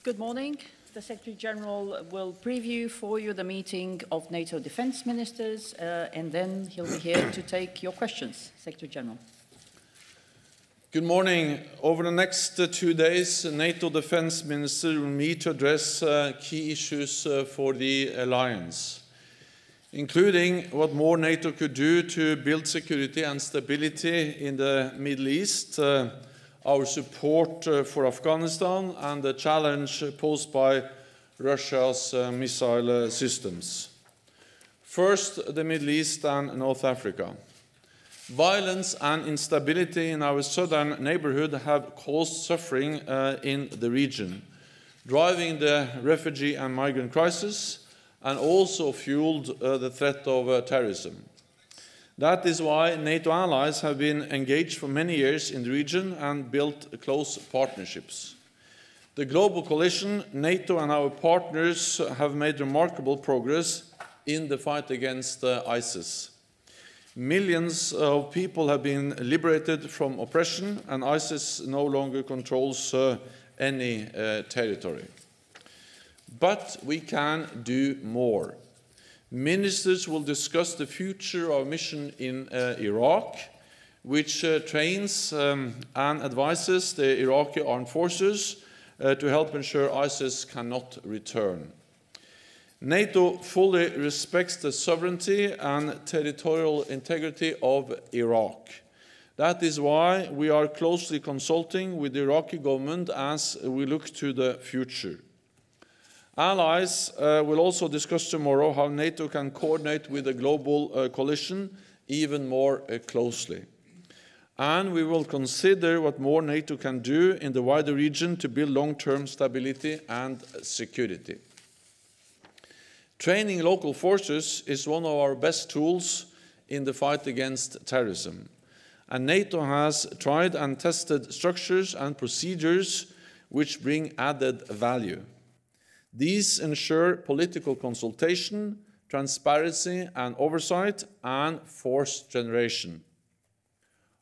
Good morning. The Secretary General will preview for you the meeting of NATO Defence Ministers, and then he'll be here to take your questions. Secretary General. Good morning. Over the next 2 days, NATO Defence Ministers will meet to address key issues for the alliance, including what more NATO could do to build security and stability in the Middle East, our support for Afghanistan, and the challenge posed by Russia's missile systems. First, the Middle East and North Africa. Violence and instability in our southern neighborhood have caused suffering in the region, driving the refugee and migrant crisis, and also fueled the threat of terrorism. That is why NATO allies have been engaged for many years in the region and built close partnerships. The global coalition, NATO and our partners have made remarkable progress in the fight against ISIS. Millions of people have been liberated from oppression, and ISIS no longer controls any territory. But we can do more. Ministers will discuss the future of our mission in Iraq, which trains and advises the Iraqi armed forces to help ensure ISIS cannot return. NATO fully respects the sovereignty and territorial integrity of Iraq. That is why we are closely consulting with the Iraqi government as we look to the future. Allies will also discuss tomorrow how NATO can coordinate with the global coalition even more closely. And we will consider what more NATO can do in the wider region to build long-term stability and security. Training local forces is one of our best tools in the fight against terrorism. And NATO has tried and tested structures and procedures which bring added value. These ensure political consultation, transparency and oversight, and force generation.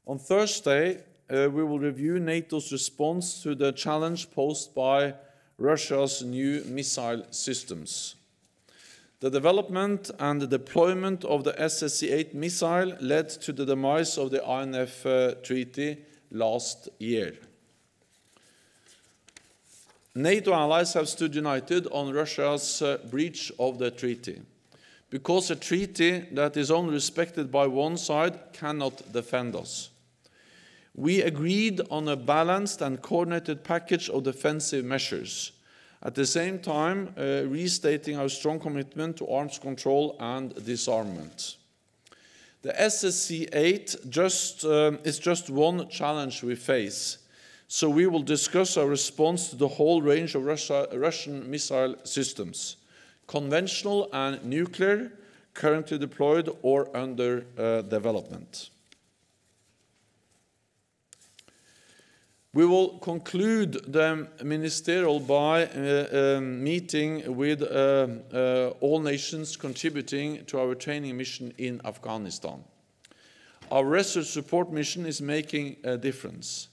On Thursday, we will review NATO's response to the challenge posed by Russia's new missile systems. The development and the deployment of the SSC-8 missile led to the demise of the INF Treaty last year. NATO allies have stood united on Russia's breach of the treaty, because a treaty that is only respected by one side cannot defend us. We agreed on a balanced and coordinated package of defensive measures, at the same time restating our strong commitment to arms control and disarmament. The SSC-8 is just one challenge we face. So we will discuss our response to the whole range of Russian missile systems, conventional and nuclear, currently deployed or under development. We will conclude the ministerial by meeting with all nations contributing to our training mission in Afghanistan. Our research support mission is making a difference.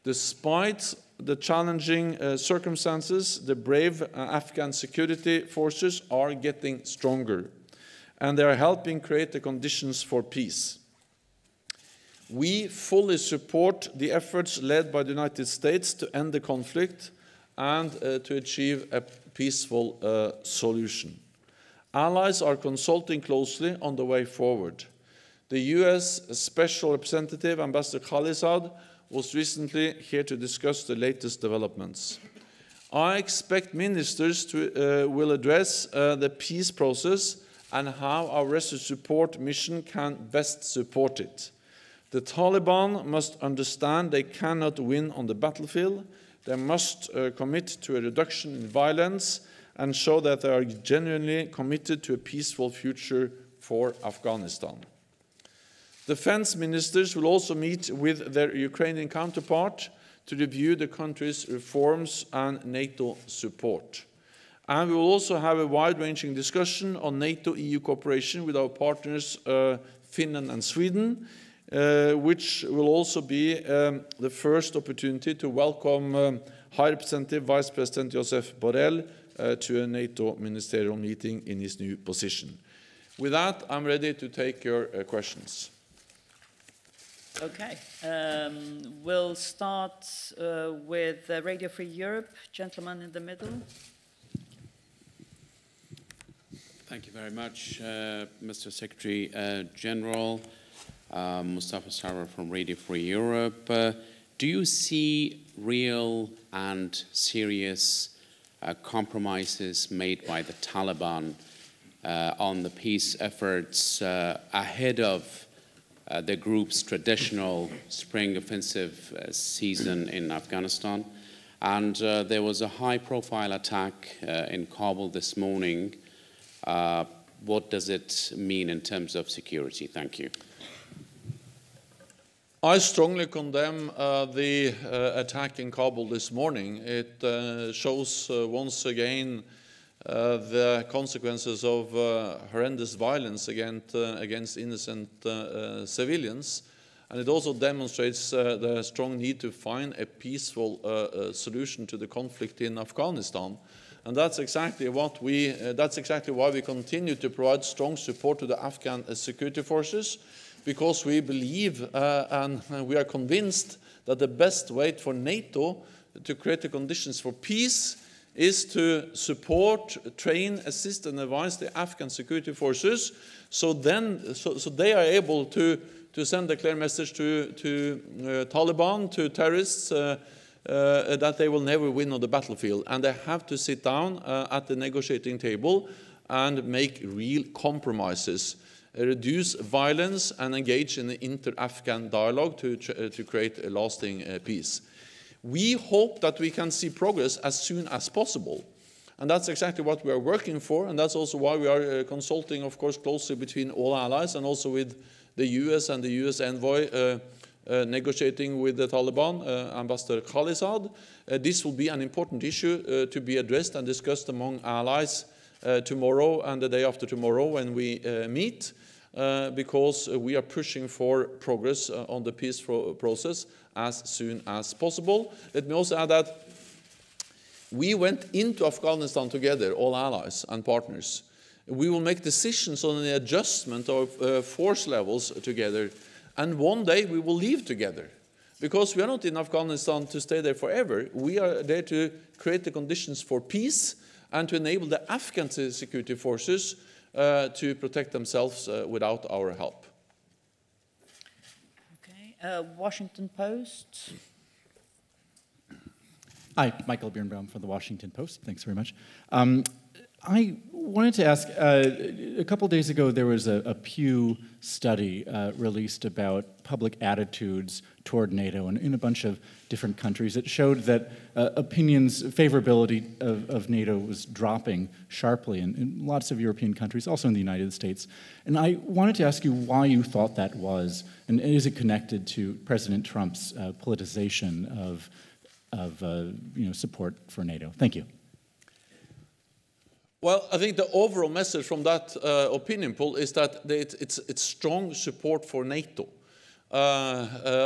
Despite the challenging circumstances, the brave Afghan security forces are getting stronger, and they are helping create the conditions for peace. We fully support the efforts led by the United States to end the conflict and to achieve a peaceful solution. Allies are consulting closely on the way forward. The US Special Representative, Ambassador Khalilzad, was recently here to discuss the latest developments. I expect ministers will address the peace process and how our research support mission can best support it. The Taliban must understand they cannot win on the battlefield. They must commit to a reduction in violence and show that they are genuinely committed to a peaceful future for Afghanistan. Defense ministers will also meet with their Ukrainian counterpart to review the country's reforms and NATO support. And we will also have a wide-ranging discussion on NATO-EU cooperation with our partners Finland and Sweden, which will also be the first opportunity to welcome High Representative Vice President Josep Borrell to a NATO ministerial meeting in his new position. With that, I'm ready to take your questions. Okay. We'll start with Radio Free Europe. Gentleman in the middle. Thank you very much, Mr. Secretary General. Mustafa Sarwar from Radio Free Europe. Do you see real and serious compromises made by the Taliban on the peace efforts ahead of the group's traditional spring offensive season in Afghanistan? And there was a high-profile attack in Kabul this morning. What does it mean in terms of security? Thank you. I strongly condemn the attack in Kabul this morning. It shows once again the consequences of horrendous violence against innocent civilians. And it also demonstrates the strong need to find a peaceful solution to the conflict in Afghanistan. And that's exactly what that's exactly why we continue to provide strong support to the Afghan security forces, because we believe and we are convinced that the best way for NATO to create the conditions for peace is to support, train, assist and advise the Afghan security forces so they are able to send a clear message to Taliban, to terrorists, that they will never win on the battlefield. And they have to sit down at the negotiating table and make real compromises, reduce violence and engage in the inter-Afghan dialogue to create a lasting peace. We hope that we can see progress as soon as possible. And that's exactly what we are working for, and that's also why we are consulting, of course, closely between all allies and also with the US and the US envoy negotiating with the Taliban, Ambassador Khalilzad. This will be an important issue to be addressed and discussed among allies tomorrow and the day after tomorrow when we meet, because we are pushing for progress on the peace process as soon as possible. Let me also add that we went into Afghanistan together, all allies and partners. We will make decisions on the adjustment of force levels together. And one day we will leave together, because we are not in Afghanistan to stay there forever. We are there to create the conditions for peace and to enable the Afghan security forces to protect themselves without our help. Okay, Washington Post. Hi, Michael Birnbaum from the Washington Post. Thanks very much. I wanted to ask, a couple days ago there was a Pew study released about public attitudes toward NATO in a bunch of different countries. It showed that favorability of NATO was dropping sharply in lots of European countries, also in the United States. And I wanted to ask you why you thought that was, and is it connected to President Trump's politicization of support for NATO? Thank you. Well, I think the overall message from that opinion poll is that it's strong support for NATO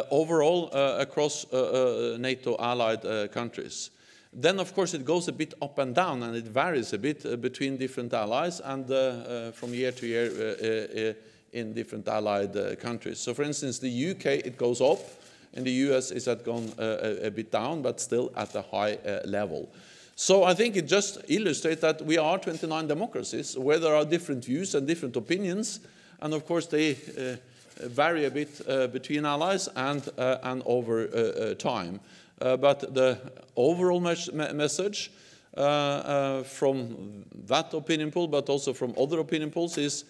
overall across NATO allied countries. Then, of course, it goes a bit up and down, and it varies a bit between different allies and from year to year in different allied countries. So, for instance, the UK, it goes up. In the US, it has gone a bit down, but still at a high level. So I think it just illustrates that we are 29 democracies where there are different views and different opinions, and of course they vary a bit between allies and over time. But the overall message from that opinion poll, but also from other opinion polls, is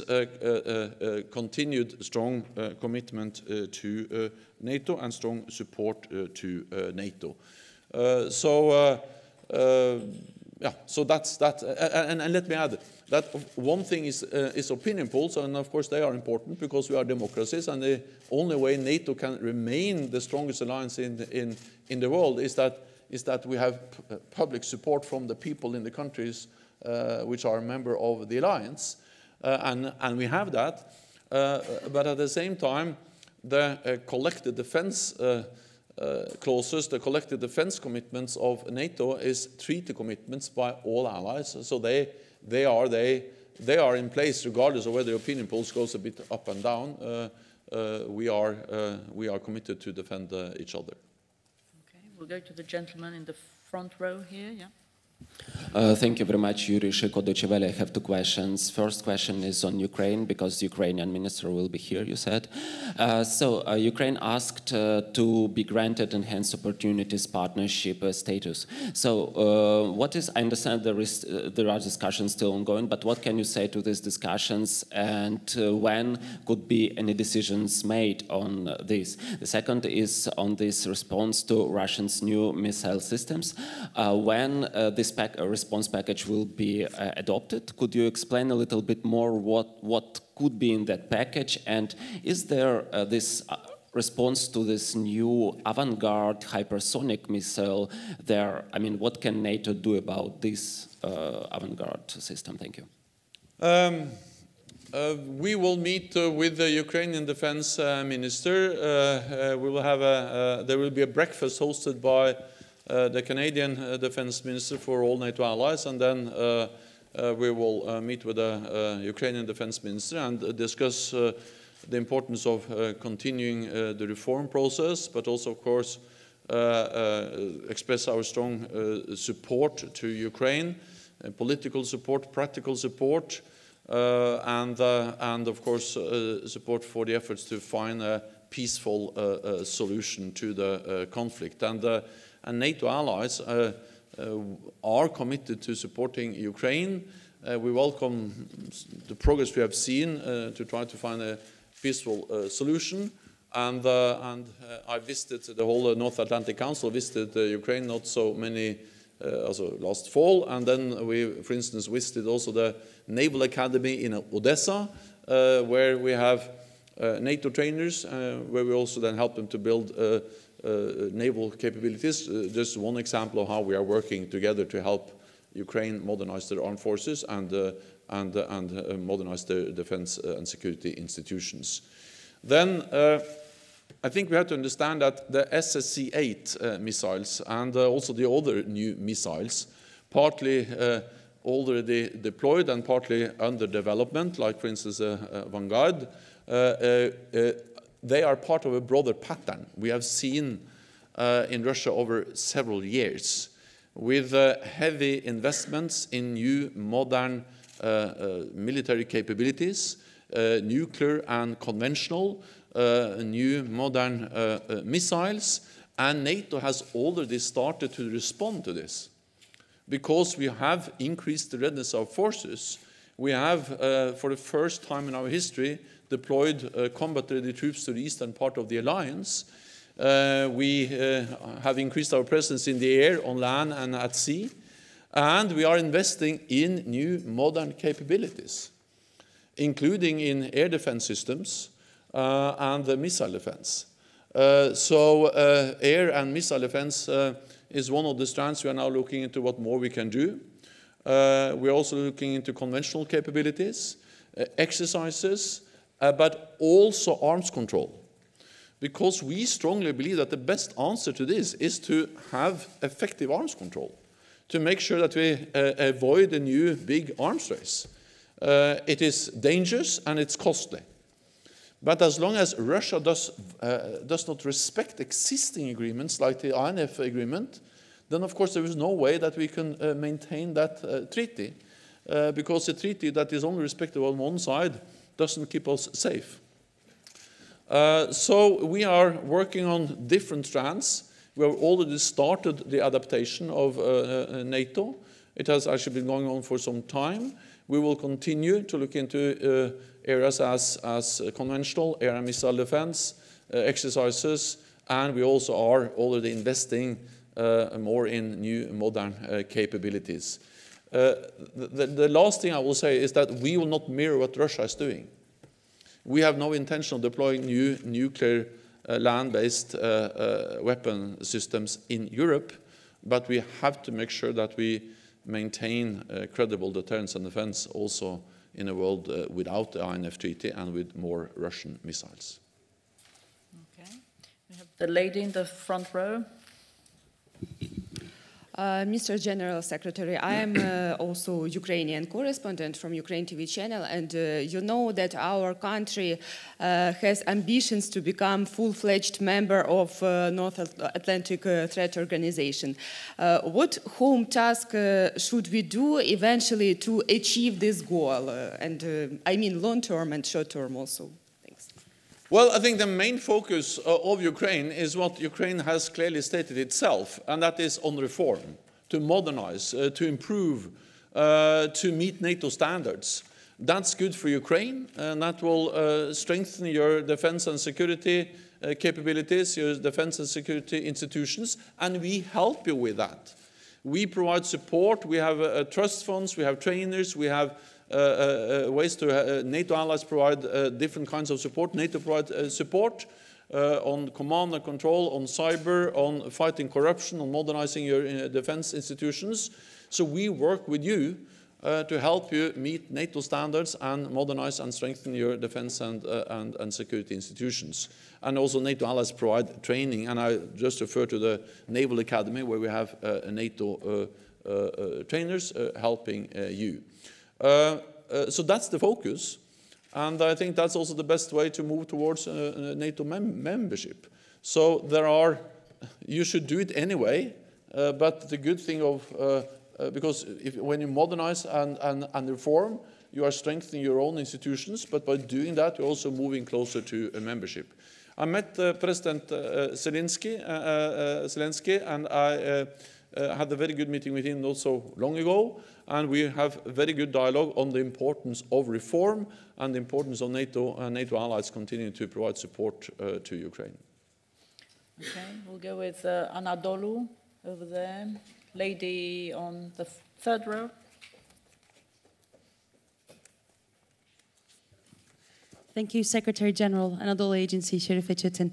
a continued strong commitment to NATO and strong support to NATO. So that's that. And let me add that one thing is opinion polls, and of course they are important because we are democracies, and the only way NATO can remain the strongest alliance in the world is that we have public support from the people in the countries which are a member of the alliance, and we have that. But at the same time, the collective defense clauses, the collective defense commitments of NATO, is treaty commitments by all allies. So they are in place regardless of whether the opinion polls goes a bit up and down. We are committed to defend each other. Okay, we'll go to the gentleman in the front row here. Yeah. Thank you very much, Yuri Shiko, Deutsche Welle. I have two questions. First question is on Ukraine, because the Ukrainian minister will be here, you said. Ukraine asked to be granted enhanced opportunities partnership status. So I understand there are discussions still ongoing, but what can you say to these discussions, and when could be any decisions made on this? The second is on this response to Russia's new missile systems. When this response package will be adopted, could you explain a little bit more what could be in that package, and is there this response to this new avant-garde hypersonic missile there? I mean, what can NATO do about this avant-garde system? Thank you. We will meet with the Ukrainian defense minister. There will be a breakfast hosted by the Canadian defense minister for all NATO allies, and then we will meet with the Ukrainian defense minister and discuss the importance of continuing the reform process, but also, of course, express our strong support to Ukraine, political support, practical support, and of course support for the efforts to find a peaceful solution to the conflict. And NATO allies are committed to supporting Ukraine. We welcome the progress we have seen to try to find a peaceful solution. And I visited the whole North Atlantic Council, visited Ukraine not so many, also last fall. And then we, for instance, visited also the Naval Academy in Odessa, where we have NATO trainers, where we also then help them to build naval capabilities. Just one example of how we are working together to help Ukraine modernize their armed forces and modernize their defense and security institutions. Then I think we have to understand that the SSC-8 missiles and also the other new missiles, partly already deployed and partly under development, like for instance Vanguard, they are part of a broader pattern we have seen in Russia over several years, with heavy investments in new modern military capabilities, nuclear and conventional, new modern missiles, and NATO has already started to respond to this. Because we have increased the readiness of forces, we have, for the first time in our history, deployed combat-ready troops to the eastern part of the alliance. We have increased our presence in the air, on land, and at sea. And we are investing in new modern capabilities, including in air defense systems and missile defense. Air and missile defense is one of the strands we are now looking into what more we can do. We're also looking into conventional capabilities, exercises, but also arms control. Because we strongly believe that the best answer to this is to have effective arms control, to make sure that we avoid a new big arms race. It is dangerous and it's costly. But as long as Russia does not respect existing agreements like the INF agreement, then of course there is no way that we can maintain that treaty, because a treaty that is only respected on one side doesn't keep us safe. So we are working on different strands. We have already started the adaptation of NATO. It has actually been going on for some time. We will continue to look into areas as conventional air and missile defense, exercises, and we also are already investing more in new modern capabilities. The last thing I will say is that we will not mirror what Russia is doing. We have no intention of deploying new nuclear land-based weapon systems in Europe, but we have to make sure that we maintain credible deterrence and defense also in a world without the INF Treaty and with more Russian missiles. Okay. We have The lady in the front row. Mr. General Secretary, I am also Ukrainian correspondent from Ukraine TV channel, and you know that our country has ambitions to become full-fledged member of North Atlantic Threat Organization. What home task should we do eventually to achieve this goal? I mean long-term and short-term also. Well, I think the main focus of Ukraine is what Ukraine has clearly stated itself, and that is on reform, to modernize, to improve, to meet NATO standards. That's good for Ukraine, and that will strengthen your defense and security capabilities, your defense and security institutions, and we help you with that. We provide support, we have trust funds, we have trainers, we have ways to NATO allies provide different kinds of support. NATO provides support on command and control, on cyber, on fighting corruption, on modernizing your defense institutions. So we work with you to help you meet NATO standards and modernize and strengthen your defense and security institutions. And also NATO allies provide training, and I just refer to the Naval Academy where we have NATO trainers helping you. So that's the focus, and I think that's also the best way to move towards NATO membership. So you should do it anyway, but the good thing of, because when you modernize and reform, you are strengthening your own institutions, but by doing that, you're also moving closer to a membership. I met President Zelensky, and I had a very good meeting with him not so long ago, and we have a very good dialogue on the importance of reform and the importance of NATO and NATO allies continuing to provide support to Ukraine. Okay, we'll go with Anadolu over there, lady on the third row. Thank you, Secretary General, Anadolu Agency, Sheriff Echetin.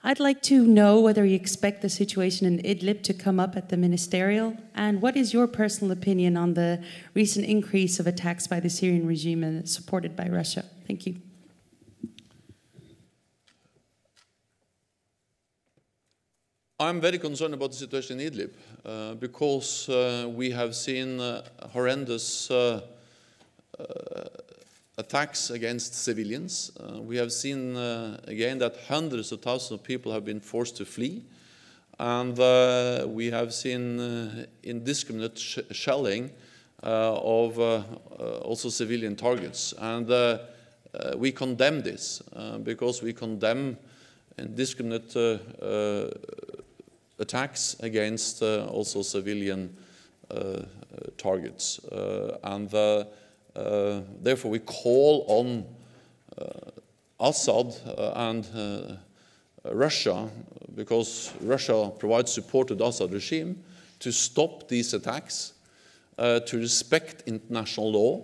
I'd like to know whether you expect the situation in Idlib to come up at the ministerial, and what is your personal opinion on the recent increase of attacks by the Syrian regime and supported by Russia? Thank you. I'm very concerned about the situation in Idlib because we have seen horrendous attacks against civilians. We have seen again that hundreds of thousands of people have been forced to flee, and we have seen indiscriminate shelling of also civilian targets. And we condemn this because we condemn indiscriminate attacks against also civilian targets. Therefore, we call on Assad and Russia, because Russia provides support to the Assad regime, to stop these attacks, to respect international law,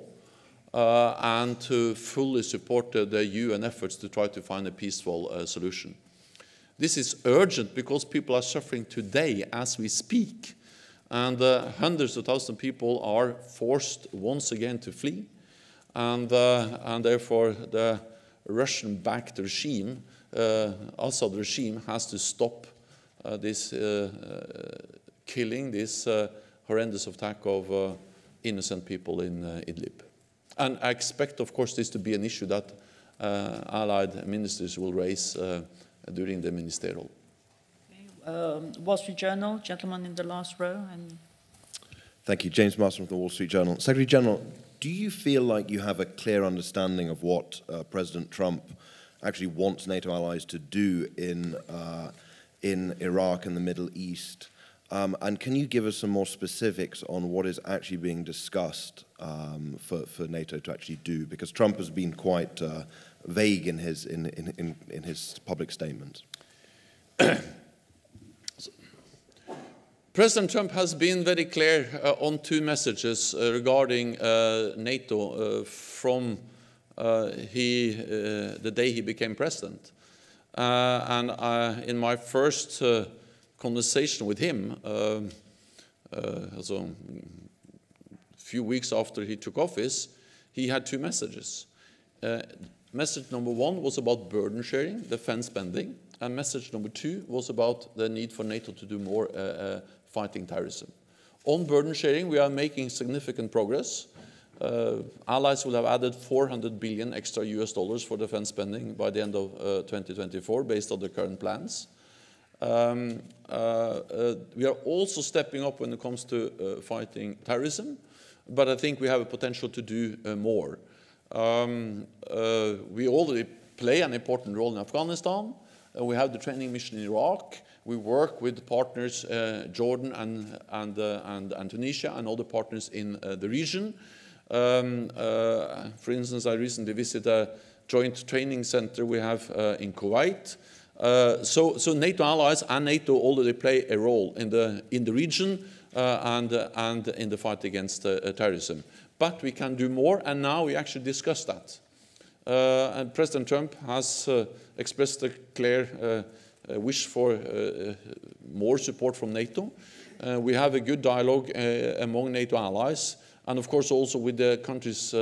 and to fully support the UN efforts to try to find a peaceful solution. This is urgent because people are suffering today as we speak. And hundreds of thousands of people are forced once again to flee, and therefore the Russian-backed regime, Assad regime, has to stop this killing, this horrendous attack of innocent people in Idlib. And I expect, of course, this to be an issue that allied ministers will raise during the ministerial. Wall Street Journal, gentleman in the last row. And thank you. James Marston from the Wall Street Journal. Secretary General, do you feel like you have a clear understanding of what President Trump actually wants NATO allies to do in Iraq and the Middle East? And can you give us some more specifics on what is actually being discussed for NATO to actually do? Because Trump has been quite vague in his public statements. President Trump has been very clear on two messages regarding NATO from the day he became president. In my first conversation with him, a few weeks after he took office, he had two messages. Message number one was about burden sharing, defense spending. and message number 2 was about the need for NATO to do more fighting terrorism. On burden sharing, we are making significant progress. Allies will have added 400 billion extra US dollars for defense spending by the end of 2024, based on the current plans. We are also stepping up when it comes to fighting terrorism, but I think we have a potential to do more. We already play an important role in Afghanistan. We have the training mission in Iraq. We work with partners, Jordan and Tunisia, and other partners in the region. For instance, I recently visited a joint training center we have in Kuwait. So NATO allies and NATO already play a role in the region and in the fight against terrorism. But we can do more, and now we actually discuss that. And President Trump has expressed a clear wish for more support from NATO. We have a good dialogue among NATO allies, and of course also with the countries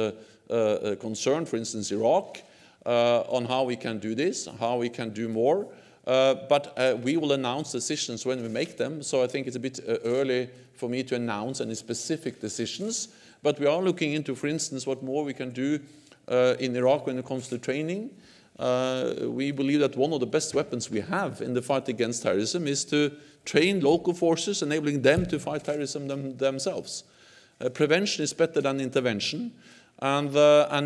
concerned, for instance Iraq, on how we can do this, how we can do more. But we will announce decisions when we make them, so I think it's a bit early for me to announce any specific decisions. But we are looking into, for instance, what more we can do in Iraq when it comes to training. We believe that one of the best weapons we have in the fight against terrorism is to train local forces, enabling them to fight terrorism themselves. Prevention is better than intervention, and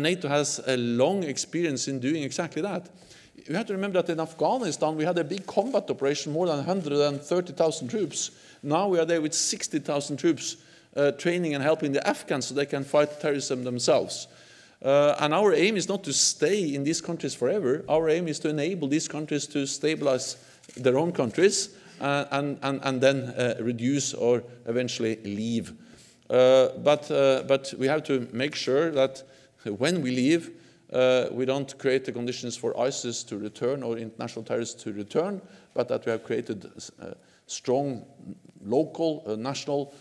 NATO has a long experience in doing exactly that. You have to remember that in Afghanistan we had a big combat operation, more than 130,000 troops. Now we are there with 60,000 troops training and helping the Afghans so they can fight terrorism themselves. And our aim is not to stay in these countries forever. Our aim is to enable these countries to stabilize their own countries and then reduce or eventually leave. But we have to make sure that when we leave, we don't create the conditions for ISIS to return or international terrorists to return, but that we have created strong local, national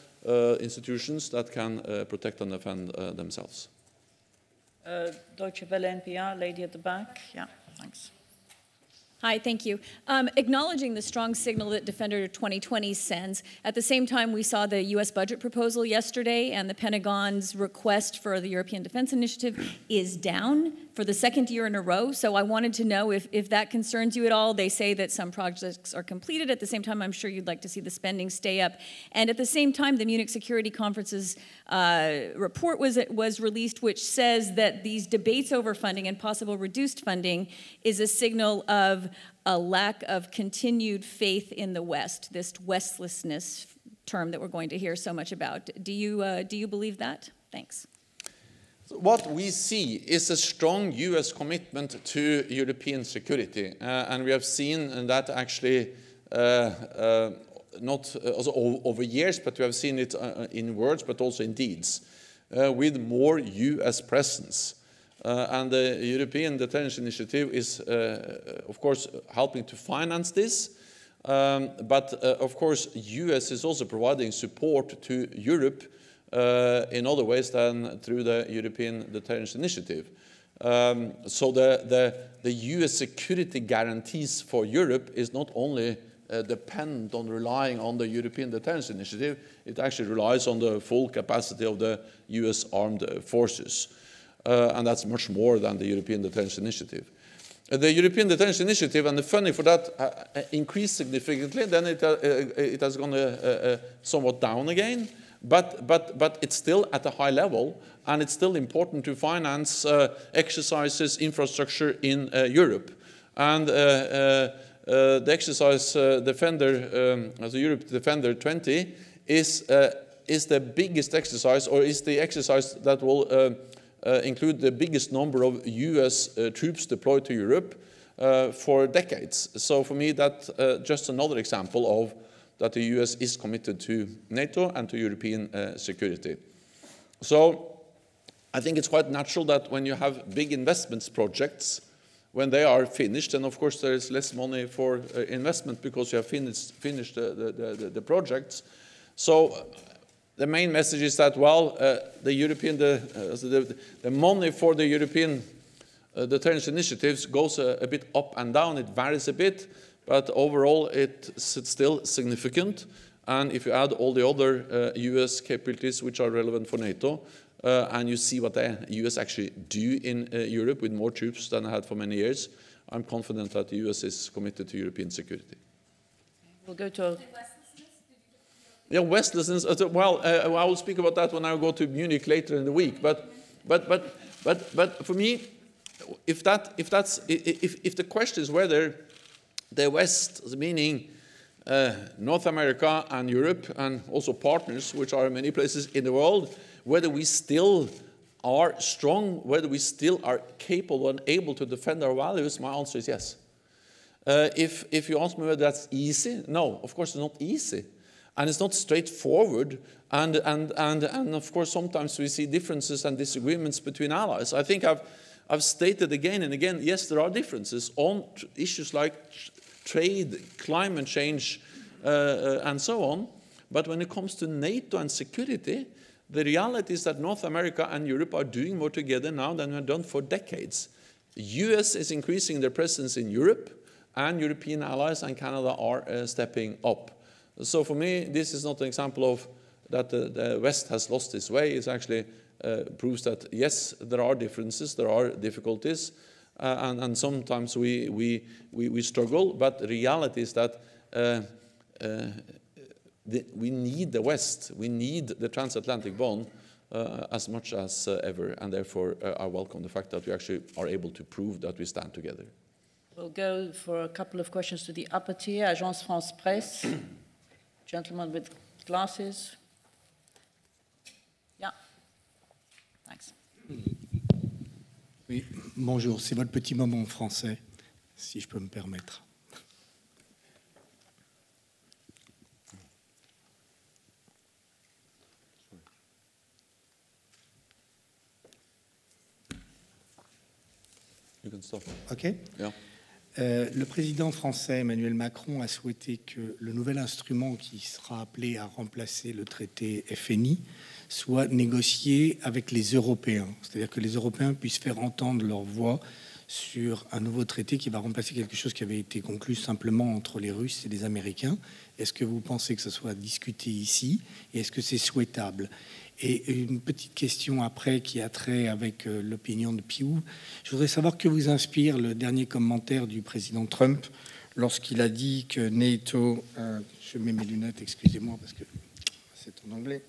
institutions that can protect and defend themselves. Deutsche Welle NPR, lady at the back. Yeah, thanks. Hi, thank you. Acknowledging the strong signal that Defender 2020 sends, at the same time we saw the U.S. budget proposal yesterday, and the Pentagon's request for the European Defence Initiative is down for the second year in a row. So I wanted to know if that concerns you at all. They say that some projects are completed. At the same time, I'm sure you'd like to see the spending stay up. And at the same time, the Munich Security Conference's report was released, which says that these debates over funding and possible reduced funding is a signal of a lack of continued faith in the West, this Westlessness term that we're going to hear so much about. Do you believe that? Thanks. What we see is a strong US commitment to European security, and we have seen that actually not also over years, but we have seen it in words, but also in deeds, with more US presence. And the European Defence Initiative is, of course, helping to finance this, but of course, US is also providing support to Europe in other ways than through the European Deterrence Initiative. So the US security guarantees for Europe is not only dependent on relying on the European Deterrence Initiative, it actually relies on the full capacity of the US armed forces. And that's much more than the European Deterrence Initiative. The European Deterrence Initiative and the funding for that increased significantly, then it has gone somewhat down again. But it's still at a high level, and it's still important to finance exercises, infrastructure in Europe. And the exercise Defender, as the Europe Defender 20, is the biggest exercise, or is the exercise that will include the biggest number of US troops deployed to Europe for decades. So for me, that's just another example of that the US is committed to NATO and to European security. So I think it's quite natural that when you have big investments projects, when they are finished, and of course there is less money for investment because you have finished the projects. So the main message is that, well, the money for the European deterrence initiatives goes a bit up and down. It varies a bit. but overall it's still significant. And if you add all the other US capabilities which are relevant for NATO, and you see what the US actually do in Europe with more troops than I had for many years, I'm confident that the US is committed to European security. We'll go to... Yeah, Westlessness. Well, I will speak about that when I go to Munich later in the week. But for me, if the question is whether the West, meaning North America and Europe, and also partners, which are in many places in the world, whether we still are strong, whether we still are capable and able to defend our values, my answer is yes. If you ask me whether that's easy, no, of course it's not easy. And it's not straightforward, and of course sometimes we see differences and disagreements between allies. I think I've stated again and again, yes, there are differences on issues like trade, climate change, and so on. But when it comes to NATO and security, the reality is that North America and Europe are doing more together now than we've done for decades. The US is increasing their presence in Europe, and European allies and Canada are stepping up. So for me, this is not an example of that the West has lost its way. It actually proves that, yes, there are differences, there are difficulties, and sometimes we struggle, but the reality is that we need the West, we need the transatlantic bond as much as ever, and therefore I welcome the fact that we actually are able to prove that we stand together. We'll go for a couple of questions to the upper tier, Agence France Presse. Gentleman with glasses. Yeah. Thanks. Oui, bonjour, c'est votre petit moment en français, si je peux me permettre. You can stop. OK. Yeah. Le président français Emmanuel Macron a souhaité que le nouvel instrument qui sera appelé à remplacer le traité FNI soit négocié avec les Européens. C'est-à-dire que les Européens puissent faire entendre leur voix sur un nouveau traité qui va remplacer quelque chose qui avait été conclu simplement entre les Russes et les Américains. Est-ce que vous pensez que ce soit discuté ici et est-ce que c'est souhaitable ? Et une petite question après qui a trait avec l'opinion de Pew. Je voudrais savoir que vous inspire le dernier commentaire du président Trump lorsqu'il a dit que NATO, je mets mes lunettes, excusez-moi parce que c'est en anglais,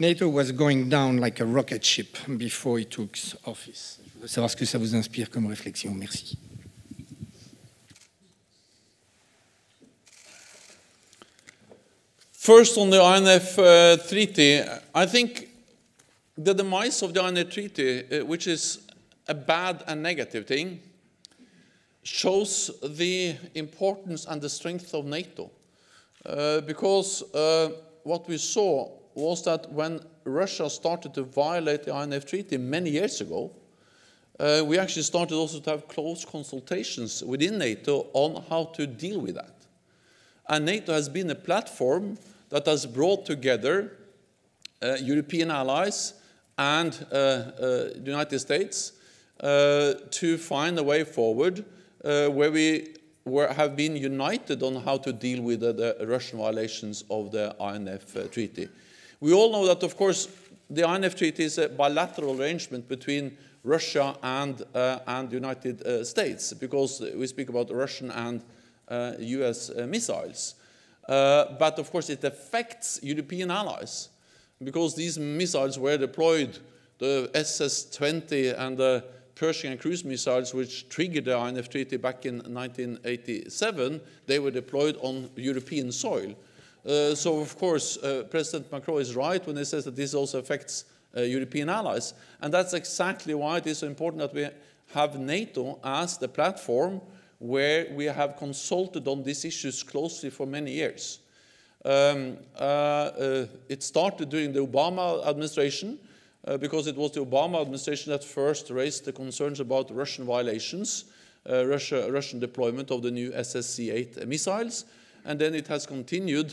NATO was going down like a rocket ship before he took office. Je voudrais savoir ce que ça vous inspire comme réflexion. Merci. First, on the INF Treaty, I think the demise of the INF Treaty, which is a bad and negative thing, shows the importance and the strength of NATO. Because what we saw was that when Russia started to violate the INF Treaty many years ago, we actually started also to have close consultations within NATO on how to deal with that. And NATO has been a platform that has brought together European allies and the United States to find a way forward where we have been united on how to deal with the Russian violations of the INF Treaty. We all know that, of course, the INF Treaty is a bilateral arrangement between Russia and the United States, because we speak about Russian and US missiles. But of course it affects European allies, because these missiles were deployed, the SS-20 and the Pershing and cruise missiles, which triggered the INF Treaty back in 1987, they were deployed on European soil. So of course President Macron is right when he says that this also affects European allies. And that's exactly why it is so important that we have NATO as the platform where we have consulted on these issues closely for many years. It started during the Obama administration, because it was the Obama administration that first raised the concerns about Russian violations, Russian deployment of the new SSC-8 missiles, and then it has continued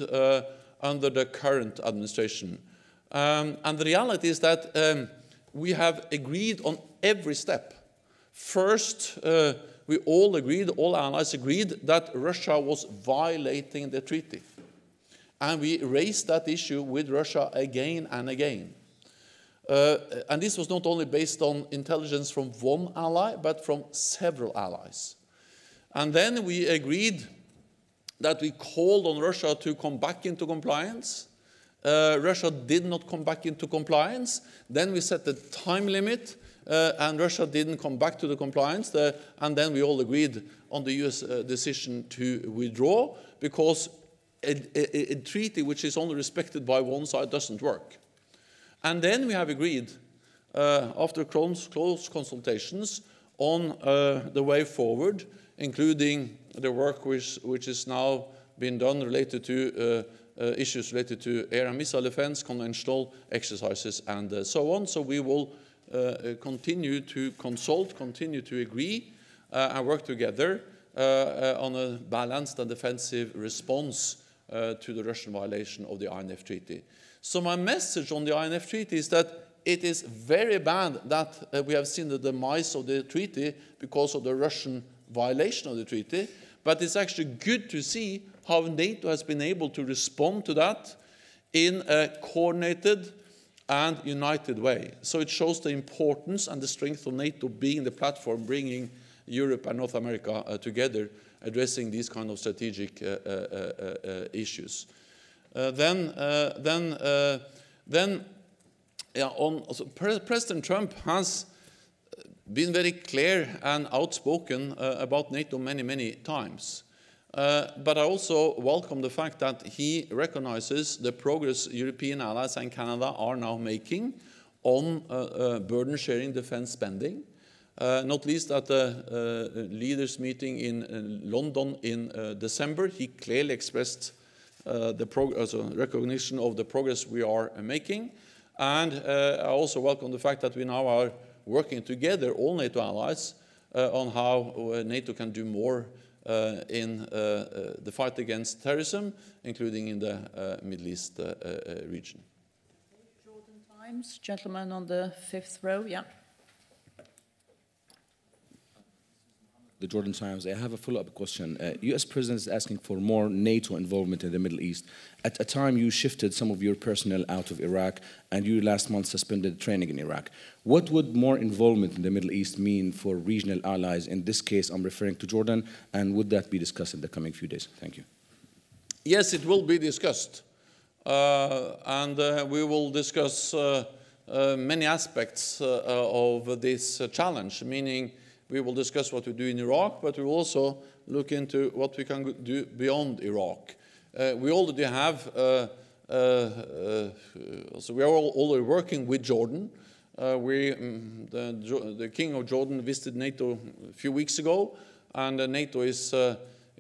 under the current administration. And the reality is that we have agreed on every step. First, we all agreed, all allies agreed, that Russia was violating the treaty. And we raised that issue with Russia again and again. And this was not only based on intelligence from one ally, but from several allies. And then we agreed that we called on Russia to come back into compliance. Russia did not come back into compliance. Then we set the time limit, and Russia didn't come back to the compliance. And then we all agreed on the US decision to withdraw, because a treaty which is only respected by one side doesn't work. And then we have agreed, after close consultations, on the way forward, including the work which is now being done related to issues related to air and missile defense, conventional exercises, and so on. So we will continue to consult, continue to agree, and work together on a balanced and defensive response to the Russian violation of the INF Treaty. So my message on the INF Treaty is that it is very bad that we have seen the demise of the treaty because of the Russian violation of the treaty, but it's actually good to see how NATO has been able to respond to that in a coordinated and united way. So it shows the importance and the strength of NATO being the platform, bringing Europe and North America together, addressing these kind of strategic issues. President Trump has been very clear and outspoken about NATO many, many times. But I also welcome the fact that he recognizes the progress European allies and Canada are now making on burden-sharing defense spending. Not least at the leaders' meeting in London in December, he clearly expressed the recognition of the progress we are making. And I also welcome the fact that we now are working together, all NATO allies, on how NATO can do more in the fight against terrorism, including in the Middle East region. Jordan Times, gentleman on the 5th row, yeah. The Jordan Times. I have a follow-up question. U.S. President is asking for more NATO involvement in the Middle East. At a time, you shifted some of your personnel out of Iraq, and you last month suspended training in Iraq. What would more involvement in the Middle East mean for regional allies? In this case, I'm referring to Jordan, and would that be discussed in the coming few days? Thank you. Yes, it will be discussed. And we will discuss many aspects of this challenge, meaning we will discuss what we do in Iraq, but we will also look into what we can do beyond Iraq. We already have, so we are already working with Jordan. The King of Jordan visited NATO a few weeks ago, and NATO is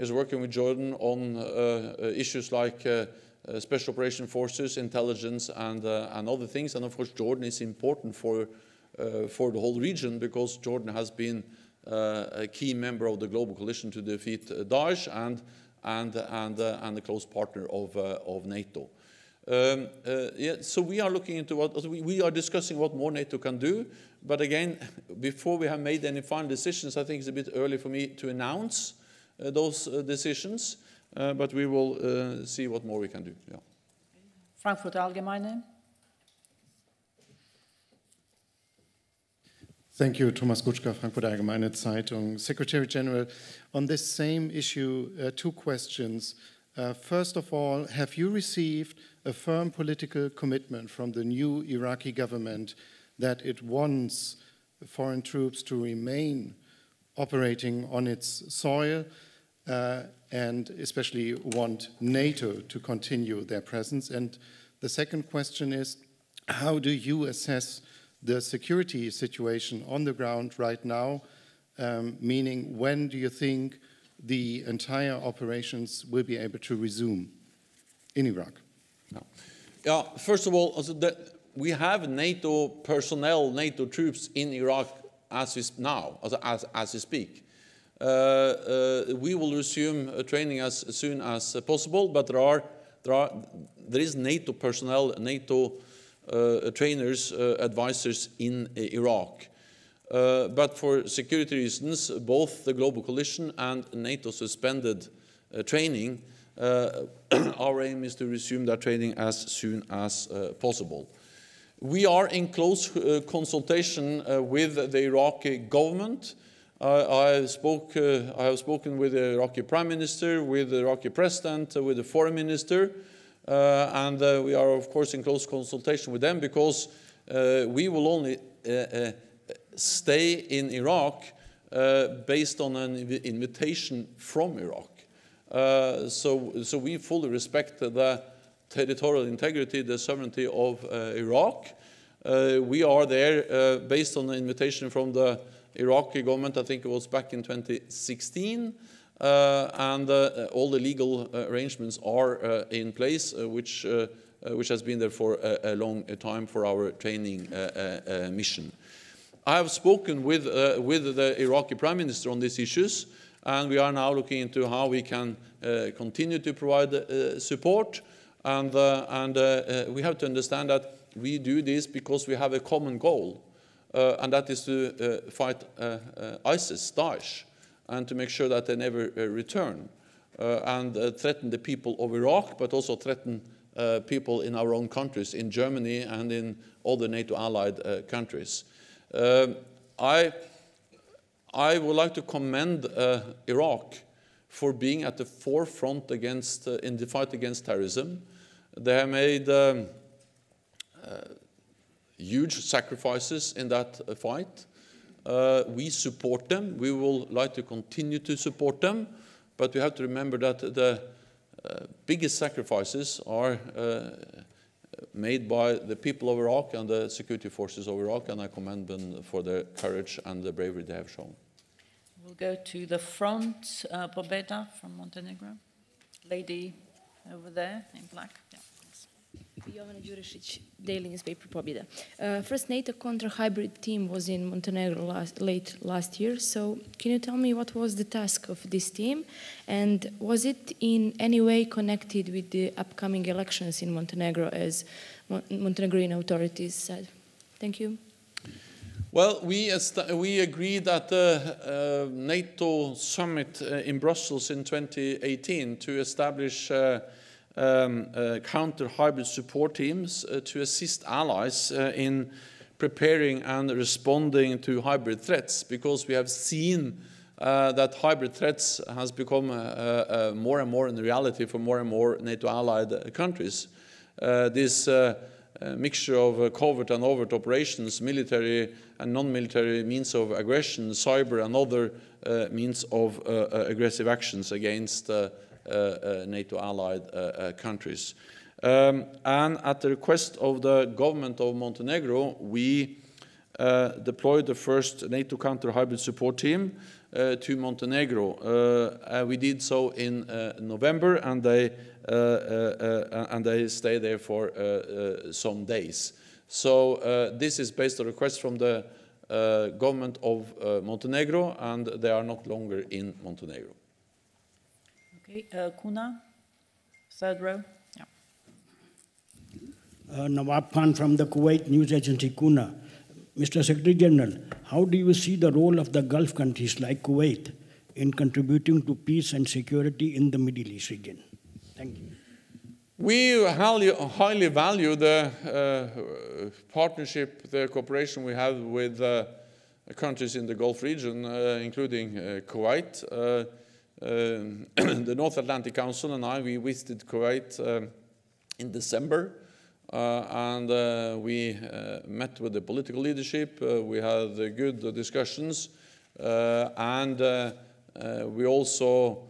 working with Jordan on issues like special operation forces, intelligence, and other things. And of course, Jordan is important for the whole region, because Jordan has been a key member of the global coalition to defeat Daesh and a close partner of NATO. Yeah, so we are looking into we are discussing what more NATO can do. But again, before we have made any final decisions, I think it's a bit early for me to announce those decisions. But we will see what more we can do. Yeah. Frankfurt Allgemeine. Thank you, Thomas Gutschka, Frankfurt Allgemeine Zeitung. Secretary General, on this same issue, two questions. First of all, have you received a firm political commitment from the new Iraqi government that it wants foreign troops to remain operating on its soil and especially want NATO to continue their presence? And the second question is, how do you assess the security situation on the ground right now, meaning when do you think the entire operations will be able to resume in Iraq? No. Yeah, first of all, we have NATO personnel, NATO troops in Iraq as we speak. We will resume training as soon as possible, but there is NATO personnel, NATO trainers, advisors in Iraq. But for security reasons, both the Global Coalition and NATO suspended training. Our aim is to resume that training as soon as possible. We are in close consultation with the Iraqi government. I have spoken with the Iraqi Prime Minister, with the Iraqi President, with the Foreign Minister, and we are of course in close consultation with them, because we will only stay in Iraq based on an invitation from Iraq. So we fully respect the territorial integrity, the sovereignty of Iraq. We are there based on an invitation from the Iraqi government. I think it was back in 2016, and all the legal arrangements are in place, which has been there for a long time for our training mission. I have spoken with the Iraqi Prime Minister on these issues, and we are now looking into how we can continue to provide support. And we have to understand that we do this because we have a common goal, and that is to fight ISIS, Daesh, and to make sure that they never return and threaten the people of Iraq, but also threaten people in our own countries, in Germany and in all the NATO allied countries. I would like to commend Iraq for being at the forefront in the fight against terrorism. They have made huge sacrifices in that fight. We support them. We will like to continue to support them, but we have to remember that the biggest sacrifices are made by the people of Iraq and the security forces of Iraq, and I commend them for their courage and the bravery they have shown. We'll go to the front, Bobeta from Montenegro. Lady over there in black. Yeah. Jovana Đurišić, Daily Newspaper Pobjeda. First NATO counter-hybrid team was in Montenegro late last year, so can you tell me what was the task of this team, and was it in any way connected with the upcoming elections in Montenegro, as Montenegrin authorities said? Thank you. Well, we agreed at the NATO summit in Brussels in 2018 to establish counter-hybrid support teams to assist allies in preparing and responding to hybrid threats, because we have seen that hybrid threats has become more and more in reality for more and more NATO allied countries. This mixture of covert and overt operations, military and non-military means of aggression, cyber and other means of aggressive actions against NATO allied countries. And at the request of the government of Montenegro, we deployed the first NATO counter-hybrid support team to Montenegro. We did so in November, and they stayed there for some days. So this is based on a request from the government of Montenegro, and they are not longer in Montenegro. Okay, Kuna, third row. Yeah. Nawab Khan from the Kuwait news agency Kuna. Mr. Secretary General, how do you see the role of the Gulf countries like Kuwait in contributing to peace and security in the Middle East region? Thank you. We highly value the partnership, the cooperation we have with countries in the Gulf region, including Kuwait. The North Atlantic Council and we visited Kuwait in December, and we met with the political leadership. We had good discussions, and we also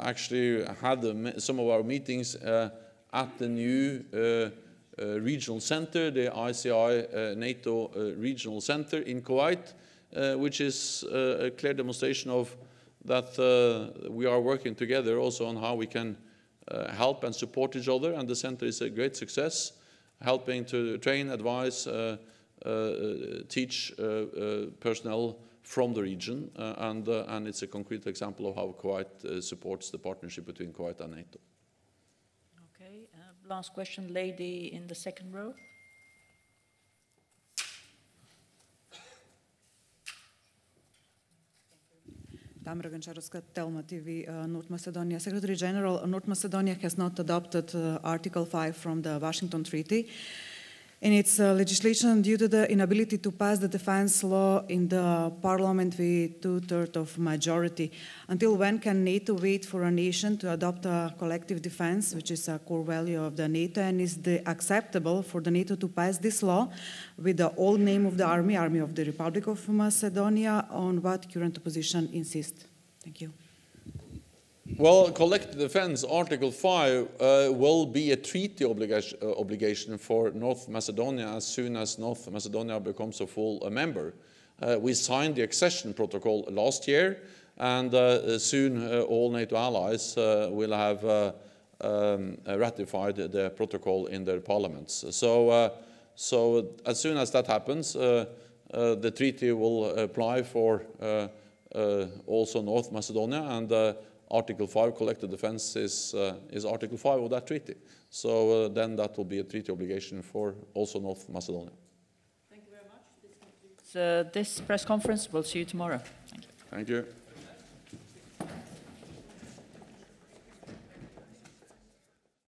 actually had some of our meetings at the new regional center, the ICI NATO Regional Center in Kuwait, which is a clear demonstration of that we are working together also on how we can help and support each other, and the center is a great success, helping to train, advise, teach personnel from the region, and it's a concrete example of how Kuwait supports the partnership between Kuwait and NATO. Okay, last question, lady in the second row. Tamara Gancharovska, Telma TV, North Macedonia. Secretary General, North Macedonia has not adopted Article 5 from the Washington Treaty in its legislation due to the inability to pass the defense law in the parliament with 2/3 of majority. Until when can NATO wait for a nation to adopt a collective defense, which is a core value of the NATO, and is it acceptable for the NATO to pass this law with the old name of the Army of the Republic of Macedonia, on what current position insists? Thank you. Well, collective defense, Article 5, will be a treaty obligation for North Macedonia as soon as North Macedonia becomes a full member. We signed the accession protocol last year, and soon all NATO allies will have ratified the protocol in their parliaments. So as soon as that happens, the treaty will apply for also North Macedonia, and Article 5, collective defense, is Article 5 of that treaty. So then that will be a treaty obligation for also North Macedonia. Thank you very much. This concludes this press conference. We'll see you tomorrow. Thank you. Thank you.